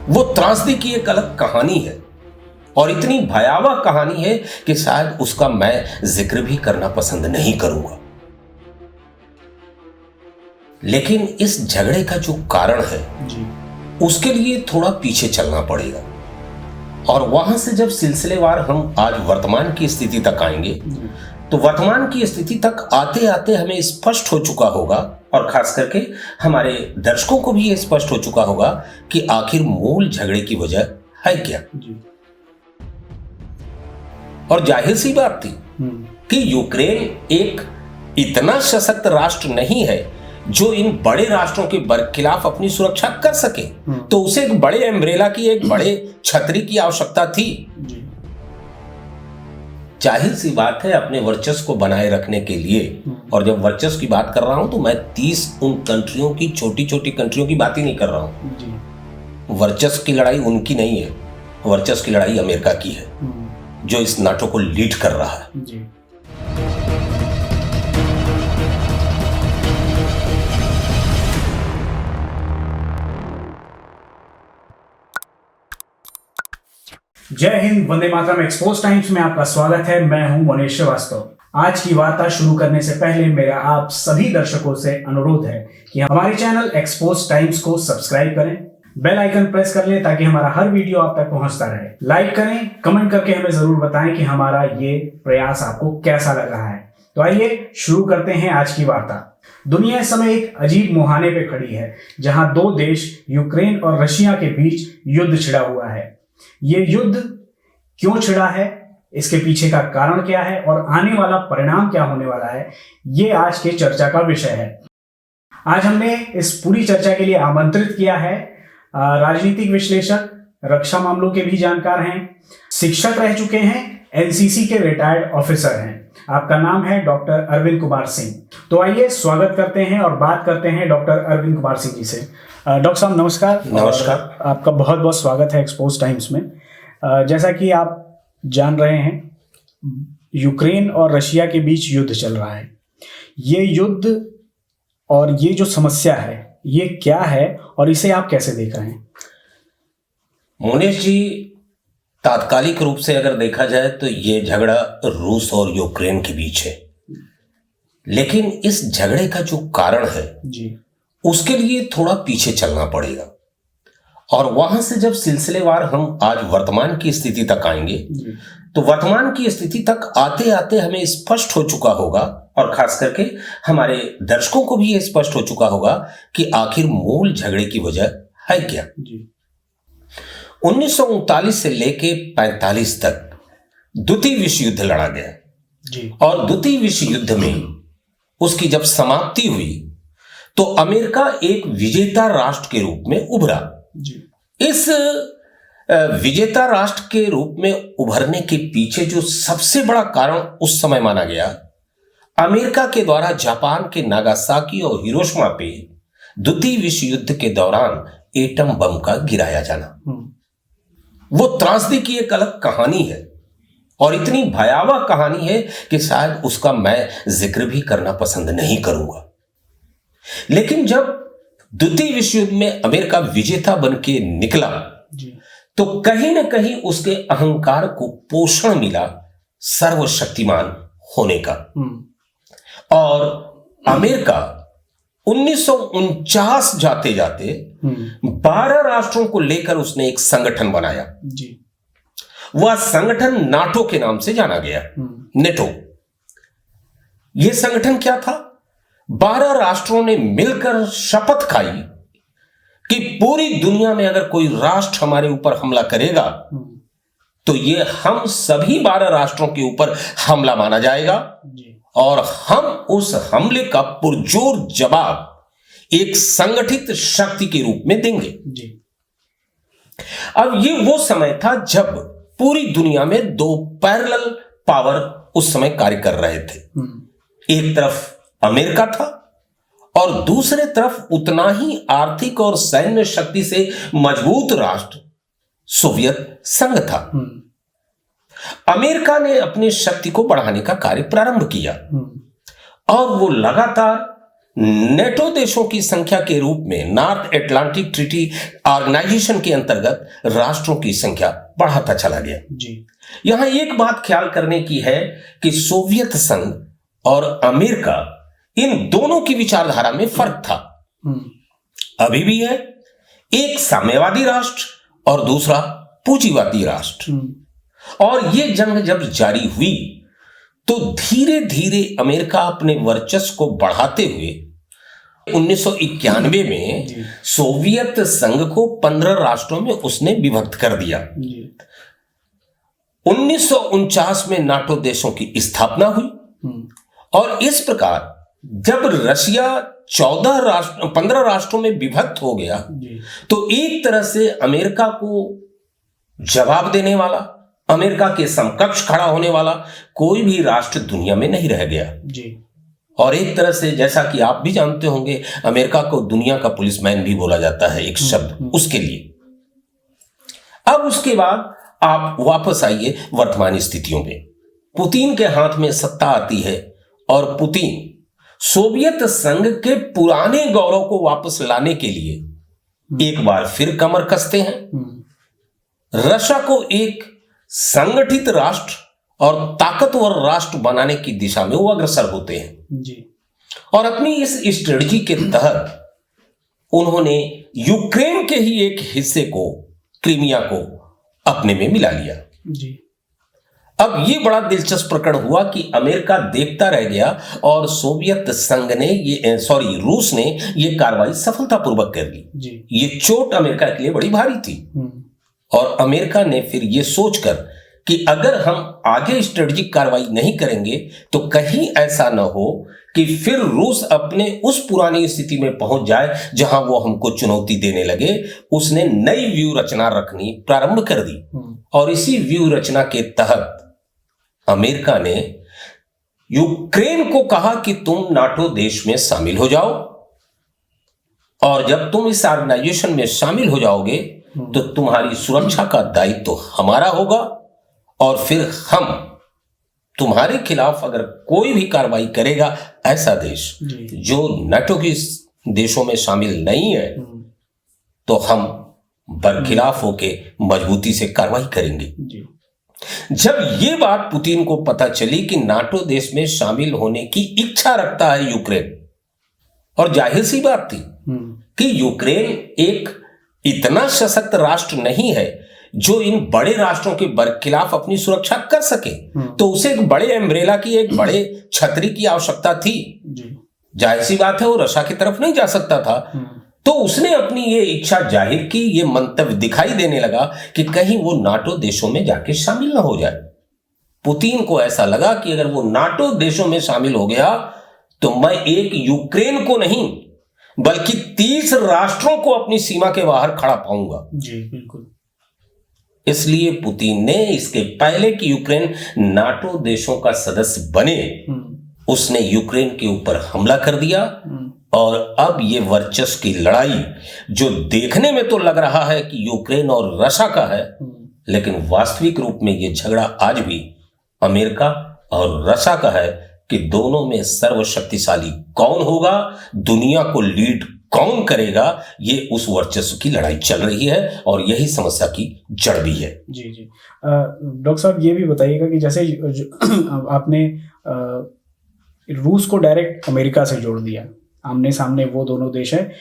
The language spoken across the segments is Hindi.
वो त्रासदी की एक अलग कहानी है और इतनी भयावह कहानी है कि शायद उसका मैं जिक्र भी करना पसंद नहीं करूंगा। लेकिन इस झगड़े का जो कारण है उसके लिए थोड़ा पीछे चलना पड़ेगा और वहां से जब सिलसिलेवार हम आज वर्तमान की स्थिति तक आएंगे तो वर्तमान की स्थिति तक आते आते हमें स्पष्ट हो चुका होगा और खास करके हमारे दर्शकों को भी ये स्पष्ट हो चुका होगा कि आखिर मूल झगड़े की वजह है क्या। और जाहिर सी बात थी कि यूक्रेन एक इतना सशक्त राष्ट्र नहीं है जो इन बड़े राष्ट्रों के खिलाफ अपनी सुरक्षा कर सके, तो उसे एक बड़े एम्ब्रेला की, एक बड़े छतरी की आवश्यकता थी। जाहिर सी बात है अपने वर्चस्व को बनाए रखने के लिए, और जब वर्चस्व की बात कर रहा हूं तो मैं 30 उन कंट्रियों की, छोटी छोटी कंट्रियों की बात ही नहीं कर रहा हूं। वर्चस्व की लड़ाई उनकी नहीं है, वर्चस्व की लड़ाई अमेरिका की है जो इस नाटो को लीड कर रहा है। जय हिंद, वंदे मातरम। एक्सपोज टाइम्स में आपका स्वागत है। मैं हूं मनीष श्रीवास्तव। आज की वार्ता शुरू करने से पहले मेरा आप सभी दर्शकों से अनुरोध है कि हमारे चैनल एक्सपोज टाइम्स को सब्सक्राइब करें, बेल आइकन प्रेस कर लें ताकि हमारा हर वीडियो आप तक पहुंचता रहे। लाइक करें, कमेंट करके हमें जरूर बताएं कि हमारा ये प्रयास आपको कैसा लग रहा है। तो आइए शुरू करते हैं आज की वार्ता। दुनिया इस समय एक अजीब मुहाने पे खड़ी है जहां दो देश यूक्रेन और रशिया के बीच युद्ध छिड़ा हुआ है। ये युद्ध क्यों छिड़ा है, इसके पीछे का कारण क्या है और आने वाला परिणाम क्या होने वाला है, ये आज के चर्चा का विषय है। आज हमने इस पूरी चर्चा के लिए आमंत्रित किया है राजनीतिक विश्लेषक, रक्षा मामलों के भी जानकार हैं, शिक्षक रह चुके हैं, एनसीसी के रिटायर्ड ऑफिसर हैं। आपका नाम है डॉक्टर अरविंद कुमार सिंह। तो आइए स्वागत करते हैं और बात करते हैं डॉक्टर अरविंद कुमार सिंह जी से। डॉक्टर साहब नमस्कार। नमस्कार। आपका बहुत बहुत स्वागत है एक्सपोज टाइम्स में। जैसा कि आप जान रहे हैं, यूक्रेन और रशिया के बीच युद्ध चल रहा है। ये युद्ध और ये जो समस्या है ये क्या है और इसे आप कैसे देख रहे हैं? मोनेश जी, तात्कालिक रूप से अगर देखा जाए तो ये झगड़ा रूस और यूक्रेन के बीच है, लेकिन इस झगड़े का जो कारण है उसके लिए थोड़ा पीछे चलना पड़ेगा और वहां से जब सिलसिलेवार हम आज वर्तमान की स्थिति तक आएंगे तो वर्तमान की स्थिति तक आते आते हमें स्पष्ट हो चुका होगा और खास करके हमारे दर्शकों को भी ये स्पष्ट हो चुका होगा कि आखिर मूल झगड़े की वजह है क्या। 1939 से लेके 45 तक द्वितीय विश्व युद्ध लड़ा गया और द्वितीय विश्व युद्ध में उसकी जब समाप्ति हुई तो अमेरिका एक विजेता राष्ट्र के रूप में उभरा। इस विजेता राष्ट्र के रूप में उभरने के पीछे जो सबसे बड़ा कारण उस समय माना गया, अमेरिका के द्वारा जापान के नागासाकी और हिरोशिमा पे द्वितीय विश्व युद्ध के दौरान एटम बम का गिराया जाना। वो त्रासदी की एक अलग कहानी है और इतनी भयावह कहानी है कि शायद उसका मैं जिक्र भी करना पसंद नहीं करूंगा। लेकिन जब द्वितीय विश्व युद्ध में अमेरिका विजेता बन के निकला तो कहीं ना कहीं उसके अहंकार को पोषण मिला सर्वशक्तिमान होने का। और अमेरिका 1949 जाते जाते 12 राष्ट्रों को लेकर उसने एक संगठन बनाया। वह संगठन नाटो के नाम से जाना गया, नेटो। यह संगठन क्या था? 12 राष्ट्रों ने मिलकर शपथ खाई कि पूरी दुनिया में अगर कोई राष्ट्र हमारे ऊपर हमला करेगा तो ये हम सभी 12 राष्ट्रों के ऊपर हमला माना जाएगा और हम उस हमले का पुरजोर जवाब एक संगठित शक्ति के रूप में देंगे। अब ये वो समय था जब पूरी दुनिया में दो पैरेलल पावर उस समय कार्य कर रहे थे। एक तरफ अमेरिका था और दूसरे तरफ उतना ही आर्थिक और सैन्य शक्ति से मजबूत राष्ट्र सोवियत संघ था। अमेरिका ने अपनी शक्ति को बढ़ाने का कार्य प्रारंभ किया और वो लगातार नेटो देशों की संख्या के रूप में नॉर्थ अटलांटिक ट्रीटी ऑर्गेनाइजेशन के अंतर्गत राष्ट्रों की संख्या बढ़ाता चला गया। जी। यहां एक बात ख्याल करने की है कि सोवियत संघ और अमेरिका, इन दोनों की विचारधारा में फर्क था, अभी भी है। एक साम्यवादी राष्ट्र और दूसरा पूंजीवादी राष्ट्र। और ये जंग जब जारी हुई तो धीरे धीरे अमेरिका अपने वर्चस्व को बढ़ाते हुए 1991 में सोवियत संघ को 15 राष्ट्रों में उसने विभक्त कर दिया। 1949 में नाटो देशों की स्थापना हुई और इस प्रकार जब रशिया 15 राष्ट्रों में विभक्त हो गया तो एक तरह से अमेरिका को जवाब देने वाला, अमेरिका के समकक्ष खड़ा होने वाला कोई भी राष्ट्र दुनिया में नहीं रह गया जी। और एक तरह से जैसा कि आप भी जानते होंगे, अमेरिका को दुनिया का पुलिसमैन भी बोला जाता है, एक शब्द उसके लिए। अब उसके बाद आप वापस आइए वर्तमान स्थितियों में। पुतिन के हाथ में सत्ता आती है और पुतिन सोवियत संघ के पुराने गौरव को वापस लाने के लिए एक बार फिर कमर कसते हैं। रशिया को एक संगठित राष्ट्र और ताकतवर राष्ट्र बनाने की दिशा में वो अग्रसर होते हैं जी। और अपनी इस स्ट्रेटजी के तहत उन्होंने यूक्रेन के ही एक हिस्से को, क्रीमिया को अपने में मिला लिया जी। अब ये बड़ा दिलचस्प प्रकट हुआ कि अमेरिका देखता रह गया और सोवियत संघ ने रूस ने ये कार्रवाई सफलतापूर्वक कर ली जी। ये चोट अमेरिका के लिए बड़ी भारी थी और अमेरिका ने फिर ये सोचकर कि अगर हम आगे स्ट्रेटेजिक कार्रवाई नहीं करेंगे तो कहीं ऐसा न हो कि फिर रूस अपने उस पुरानी स्थिति में पहुंच जाए जहां वो हमको चुनौती देने लगे, उसने नई व्यूह रचना रखनी प्रारंभ कर दी। और इसी व्यूह रचना के तहत अमेरिका ने यूक्रेन को कहा कि तुम नाटो देश में शामिल हो जाओ और जब तुम इस ऑर्गेनाइजेशन में शामिल हो जाओगे तो तुम्हारी सुरक्षा का दायित्व तो हमारा होगा और फिर हम तुम्हारे खिलाफ अगर कोई भी कार्रवाई करेगा ऐसा देश जो नाटो के देशों में शामिल नहीं है तो हम बरखिलाफ होके मजबूती से कार्रवाई करेंगे। जब ये बात पुतिन को पता चली कि नाटो देश में शामिल होने की इच्छा रखता है यूक्रेन, और जाहिर सी बात थी कि यूक्रेन एक इतना सशक्त राष्ट्र नहीं है जो इन बड़े राष्ट्रों के बरखिलाफ अपनी सुरक्षा कर सके, तो उसे एक बड़े एम्ब्रेला की, एक बड़े छतरी की आवश्यकता थी। जाहिर सी बात है वो रशिया की तरफ नहीं जा सकता था, तो उसने अपनी ये इच्छा जाहिर की। ये मंतव्य दिखाई देने लगा कि कहीं वो नाटो देशों में जाके शामिल ना हो जाए। पुतिन को ऐसा लगा कि अगर वो नाटो देशों में शामिल हो गया तो मैं एक यूक्रेन को नहीं बल्कि 30 राष्ट्रों को अपनी सीमा के बाहर खड़ा पाऊंगा जी। बिल्कुल। इसलिए पुतिन ने इसके पहले कि यूक्रेन नाटो देशों का सदस्य बने, उसने यूक्रेन के ऊपर हमला कर दिया। और अब ये वर्चस्व की लड़ाई जो देखने में तो लग रहा है कि यूक्रेन और रशिया का है, लेकिन वास्तविक रूप में ये झगड़ा आज भी अमेरिका और रशिया का है कि दोनों में सर्वशक्तिशाली कौन होगा, दुनिया को लीड कौन करेगा, ये उस वर्चस्व की लड़ाई चल रही है और यही समस्या की जड़ भी है। जी जी। डॉक्टर साहब ये भी बताइएगा कि जैसे आपने रूस को डायरेक्ट अमेरिका से जोड़ दिया, आमने सामने वो दोनों देश हैं,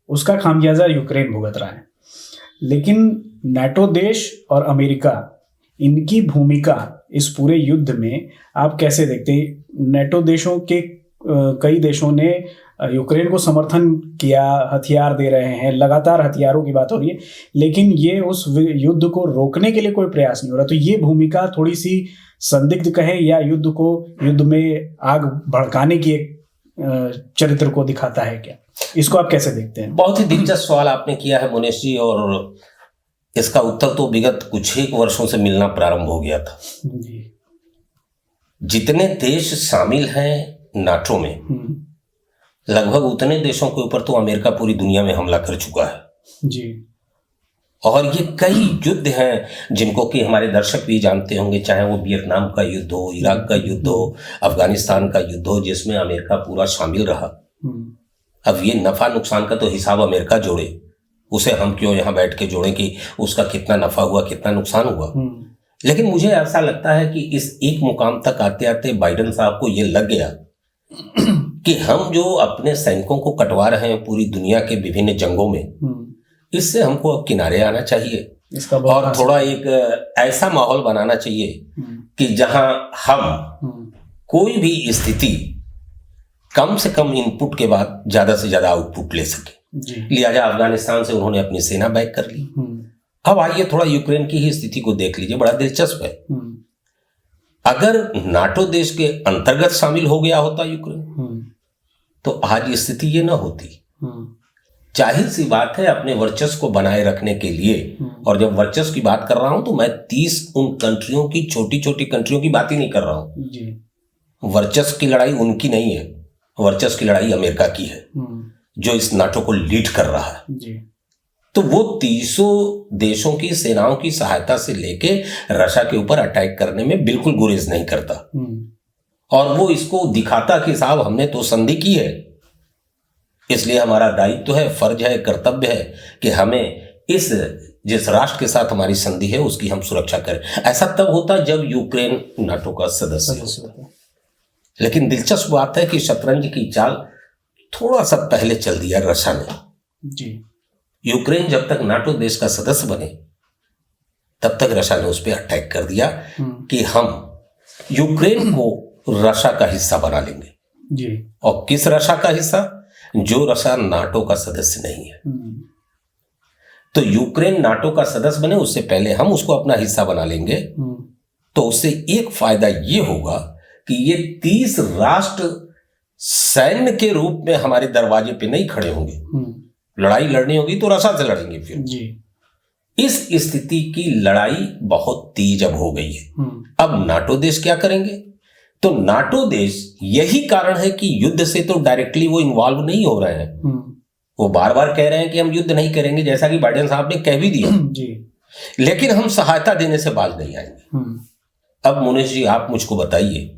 उसका खामियाजा यूक्रेन भुगत रहा है, लेकिन नाटो देश और अमेरिका, इनकी भूमिका इस पूरे युद्ध में आप कैसे देखते हैं? नाटो देशों के कई देशों ने यूक्रेन को समर्थन किया, हथियार दे रहे हैं, लगातार हथियारों की बात हो रही है, लेकिन ये उस युद्ध को रोकने के लिए कोई प्रयास नहीं हो रहा। तो ये भूमिका थोड़ी सी संदिग्ध कहे या युद्ध में आग भड़काने की एक चरित्र को दिखाता है क्या? इसको आप कैसे देखते हैं? बहुत ही दिलचस्प सवाल आपने किया है मोनेश जी, और इसका उत्तर तो विगत कुछ एक वर्षों से मिलना प्रारंभ हो गया था जी। जितने देश शामिल हैं नाटो में, लगभग उतने देशों के ऊपर तो अमेरिका पूरी दुनिया में हमला कर चुका है जी। और ये कई युद्ध हैं जिनको कि हमारे दर्शक भी जानते होंगे, चाहे वो वियतनाम का युद्ध हो, इराक का युद्ध हो, अफगानिस्तान का युद्ध हो, जिसमें अमेरिका पूरा शामिल रहा। अब ये नफा नुकसान का तो हिसाब अमेरिका जोड़े, उसे हम क्यों यहां बैठ के जोड़ें कि उसका कितना नफा हुआ कितना नुकसान हुआ। लेकिन मुझे ऐसा लगता है कि इस एक मुकाम तक आते आते बाइडेन साहब को ये लग गया कि हम जो अपने सैनिकों को कटवा रहे हैं पूरी दुनिया के विभिन्न जंगों में, इससे हमको अब किनारे आना चाहिए और थोड़ा एक ऐसा माहौल बनाना चाहिए कि जहां हम कोई भी स्थिति कम से कम इनपुट के बाद ज्यादा से ज्यादा आउटपुट ले सके। लिहाजा अफगानिस्तान से उन्होंने अपनी सेना बैक कर ली। अब आइए थोड़ा यूक्रेन की ही स्थिति को देख लीजिए, बड़ा दिलचस्प है। अगर नाटो देश के अंतर्गत शामिल हो गया होता यूक्रेन तो आज ये स्थिति ये ना होती। जाहिर सी बात है, अपने वर्चस्व को बनाए रखने के लिए, और जब वर्चस्व की बात कर रहा हूं तो मैं 30 उन कंट्रियों की छोटी छोटी कंट्रियों की बात ही नहीं कर रहा हूं। वर्चस्व की लड़ाई उनकी नहीं है, वर्चस्व की लड़ाई अमेरिका की है जो इस नाटो को लीड कर रहा है। तो वो 300 देशों की सेनाओं की सहायता से लेके रशिया के ऊपर अटैक करने में बिल्कुल गुरेज नहीं करता और वो इसको दिखाता कि साहब हमने तो संधि की है, इसलिए हमारा दायित्व है, फर्ज है, कर्तव्य है कि हमें जिस राष्ट्र के साथ हमारी संधि है उसकी हम सुरक्षा करें। ऐसा तब होता जब यूक्रेन नाटो का सदस्य होता। लेकिन दिलचस्प बात है कि शतरंज की चाल थोड़ा सा पहले चल दिया रशिया ने। यूक्रेन जब तक नाटो देश का सदस्य बने तब तक रशिया ने उस पर अटैक कर दिया कि हम यूक्रेन को रशिया का हिस्सा बना लेंगे। और किस रशिया का हिस्सा? जो रशिया नाटो का सदस्य नहीं है। तो यूक्रेन नाटो का सदस्य बने उससे पहले हम उसको अपना हिस्सा बना लेंगे। तो उससे एक फायदा ये होगा कि ये 30 राष्ट्र सैन्य के रूप में हमारे दरवाजे पे नहीं खड़े होंगे। लड़ाई लड़नी होगी तो रशिया से लड़ेंगे। फिर इस स्थिति की लड़ाई बहुत तेज अब हो गई है। अब नाटो देश क्या करेंगे? तो नाटो देश, यही कारण है कि युद्ध से तो डायरेक्टली वो इन्वॉल्व नहीं हो रहे हैं। वो बार बार कह रहे हैं कि हम युद्ध नहीं करेंगे, जैसा कि बाइडेन साहब ने कह भी दिया लेकिन हम सहायता देने से बाज नहीं आएंगे। अब मुनीश जी आप मुझको बताइए,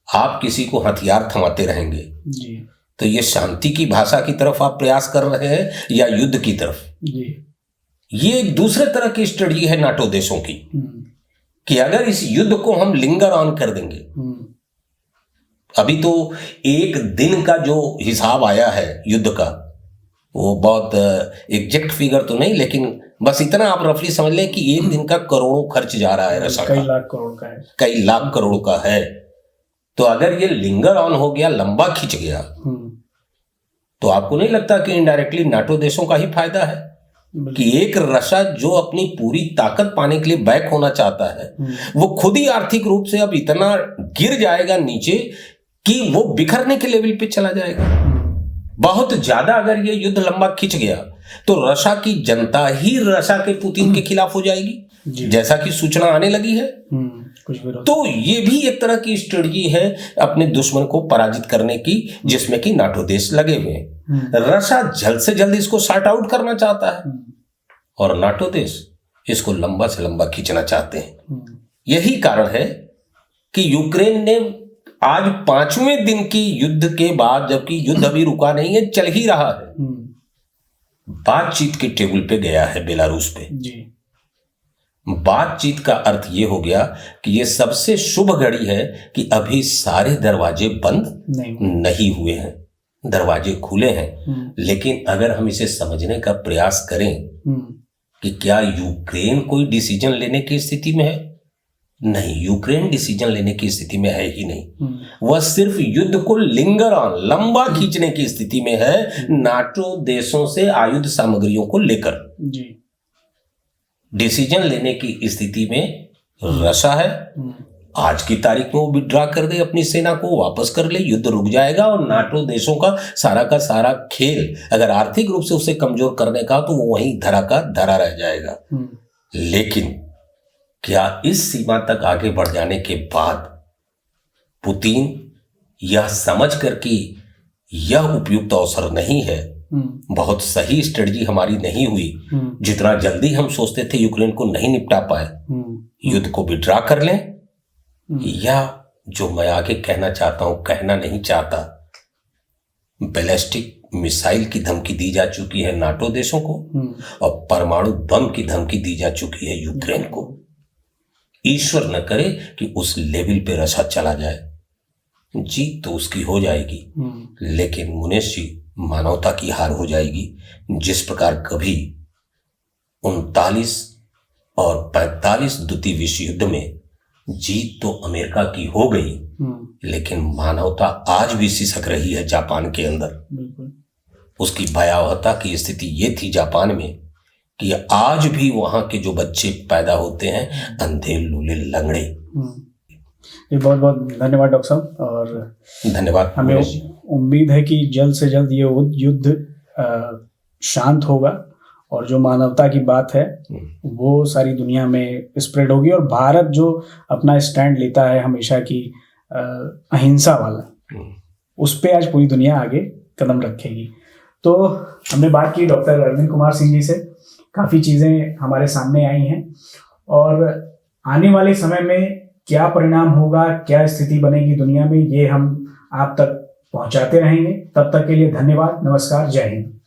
आप किसी को हथियार थमाते रहेंगे तो ये शांति की भाषा की तरफ आप प्रयास कर रहे हैं या युद्ध की तरफ? ये एक दूसरे तरह की स्ट्रेटजी है नाटो देशों की कि अगर इस युद्ध को हम लिंगर ऑन कर देंगे। अभी तो एक दिन का जो हिसाब आया है युद्ध का, वो बहुत एग्जैक्ट फिगर तो नहीं, लेकिन बस इतना आप रफली समझ लें कि एक दिन का करोड़ों खर्च जा रहा है रशिया का। कई लाख करोड़ का है। कई लाख करोड़ का है। तो अगर ये लिंगर ऑन हो गया, लंबा खिंच गया, तो आपको नहीं लगता कि इनडायरेक्टली नाटो देशों का ही फायदा है कि एक रशिया जो अपनी पूरी ताकत पाने के लिए बैक होना चाहता है वो खुद ही आर्थिक रूप से अब इतना गिर जाएगा नीचे कि वो बिखरने के लेवल पे चला जाएगा। बहुत ज्यादा अगर ये युद्ध लंबा खिंच गया तो रशिया की जनता ही रशिया के पुतिन के खिलाफ हो जाएगी, जैसा कि सूचना आने लगी है। तो ये भी एक तरह की स्ट्रेटजी है अपने दुश्मन को पराजित करने की, जिसमें कि नाटो देश लगे हुए हैं। रशिया जल्द से जल्द इसको सॉर्ट आउट करना चाहता है और नाटो देश इसको लंबा से लंबा खींचना चाहते हैं। यही कारण है कि यूक्रेन ने आज 5वें दिन की युद्ध के बाद, जबकि युद्ध अभी रुका नहीं है, चल ही रहा है, बातचीत के टेबल पे गया है बेलारूस पे। बातचीत का अर्थ ये हो गया कि ये सबसे शुभ घड़ी है कि अभी सारे दरवाजे बंद नहीं हुए हैं, दरवाजे खुले हैं। लेकिन अगर हम इसे समझने का प्रयास करें कि क्या यूक्रेन कोई डिसीजन लेने की स्थिति में है? नहीं, यूक्रेन डिसीजन लेने की स्थिति में है ही नहीं। वह सिर्फ युद्ध को लिंगर ऑन, लंबा खींचने की स्थिति में है नाटो देशों से आयुध सामग्रियों को लेकर। डिसीजन लेने की स्थिति में रशिया है। आज की तारीख में वो विड्रॉ कर दे, अपनी सेना को वापस कर ले, युद्ध रुक जाएगा और नाटो देशों का सारा खेल अगर आर्थिक रूप से उसे कमजोर करने का तो वो वहीं धरा का धरा रह जाएगा। लेकिन क्या इस सीमा तक आगे बढ़ जाने के बाद पुतिन यह समझ कर कि यह उपयुक्त अवसर नहीं है, बहुत सही स्ट्रेटजी हमारी नहीं हुई, जितना जल्दी हम सोचते थे यूक्रेन को नहीं निपटा पाए, युद्ध को विड्रॉ कर लें? या जो मैं आगे कहना चाहता हूं, कहना नहीं चाहता, बैलिस्टिक मिसाइल की धमकी दी जा चुकी है नाटो देशों को और परमाणु बम की धमकी दी जा चुकी है यूक्रेन को। ईश्वर न करे कि उस लेवल पे रशा चला जाए, जीत तो उसकी हो जाएगी, लेकिन मुनेश जी मानवता की हार हो जाएगी। जिस प्रकार कभी 39 और 45 द्वितीय विश्व युद्ध में जीत तो अमेरिका की हो गई, लेकिन मानवता आज भी सिसक रही है जापान के अंदर। उसकी भयावहता की स्थिति ये थी जापान में कि आज भी वहां के जो बच्चे पैदा होते हैं अंधे लूले लंगड़े। बहुत बहुत धन्यवाद डॉक्टर साहब, और धन्यवाद। हमें उम्मीद है कि जल्द से जल्द ये युद्ध शांत होगा और जो मानवता की बात है वो सारी दुनिया में स्प्रेड होगी, और भारत जो अपना स्टैंड लेता है हमेशा की अहिंसा वाला, उस पे आज पूरी दुनिया आगे कदम रखेगी। तो हमने बात की डॉक्टर अरविंद कुमार सिंह जी से, काफ़ी चीज़ें हमारे सामने आई हैं, और आने वाले समय में क्या परिणाम होगा, क्या स्थिति बनेगी दुनिया में, ये हम आप तक पहुंचाते रहेंगे। तब तक के लिए धन्यवाद, नमस्कार, जय हिंद।